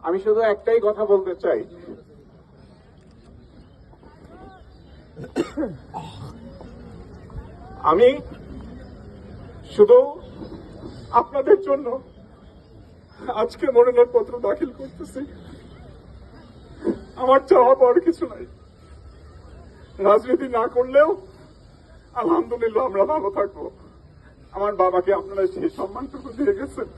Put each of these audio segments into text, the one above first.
আমি শুধু একটাই কথা বলতে চাই, আমি শুধু আপনাদের জন্য আজকে মনোনয়নপত্র দাখিল করতেছি। আমার চাওয়া বড় কিছু নাই, রাজনীতি না করলেও আলহামদুলিল্লাহ আমরা ভালো থাকবো। আমার বাবাকে আপনারা সেই সম্মানটুকু দিয়ে গেছেন।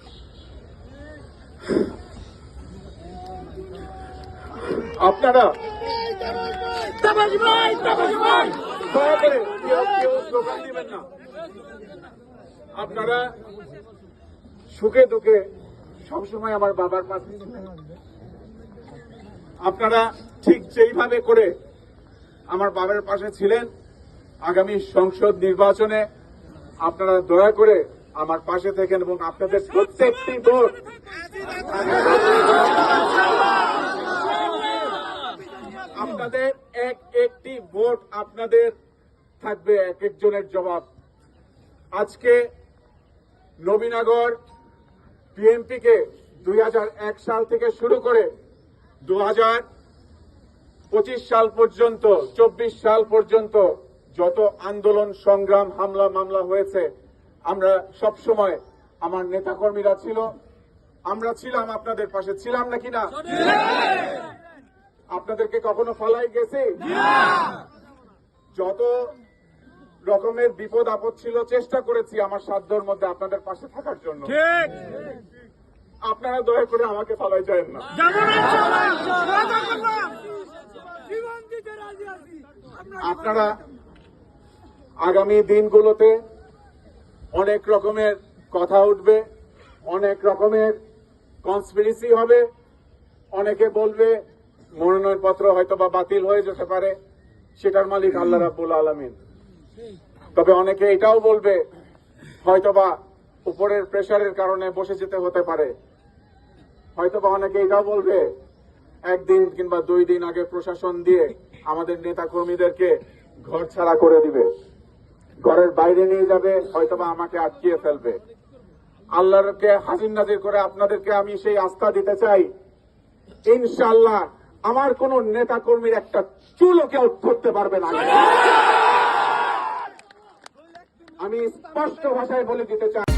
আপনারা স্লোগান দিবেন না, আপনারা সুখে দুঃখে সবসময় আমার বাবার পাশে ছিলেন। আপনারা ঠিক যেইভাবে করে আমার বাবার পাশে ছিলেন, আগামী সংসদ নির্বাচনে আপনারা দয়া করে আমার পাশে থাকেন এবং আপনাদের প্রত্যেকটি ভোট আপনাদের একটি ভোট আপনাদের থাকবে এক একজনের জবাব। আজকে নবীনগর বিএনপিকে 2001 সাল থেকে শুরু করে 2025 সাল পর্যন্ত 24 সাল পর্যন্ত যত আন্দোলন সংগ্রাম হামলা মামলা হয়েছে, আমরা সব সময় আমার নেতাকর্মীরা ছিল, আমরা ছিলাম আপনাদের পাশে, ছিলাম নাকি না? আপনাদেরকে কখনো ফালাই গেছি? যত রকমের বিপদ আপদ ছিল চেষ্টা করেছি আমার সাধ্যের মধ্যে আপনাদের পাশে থাকার জন্য। আপনারা দয়া করে আমাকে ফালাই যায় না। আপনারা আগামী দিনগুলোতে অনেক রকমের কথা উঠবে, অনেক রকমের কনস্পিরেসি হবে, অনেকে বলবে মনোনয়নপত্র হয়তো বা বাতিল হয়ে যেতে পারে, সেটার মালিক আল্লাহ রাব্বুল আলামিন। তবে অনেকে এটাও বলবে হয়তোবা উপরের প্রেসারের কারণে বসে যেতে হতে পারে, হয়তোবা অনেকে এটাও বলবে একদিন কিংবা 2 দিন আগে প্রশাসন দিয়ে আমাদের নেতা কর্মীদেরকে ঘর ছাড়া করে দিবে, ঘরের বাইরে নিয়ে যাবে, হয়তোবা আমাকে আটকিয়ে ফেলবে। আল্লাহকে হাজির নাজির করে আপনাদেরকে আমি সেই আস্থা দিতে চাই, ইনশাআল্লাহ আমার কোন নেতা কর্মীর একটা চুলও কেউ ধরতে পারবে না। আমি স্পষ্ট ভাষায় বলে দিতে চাই।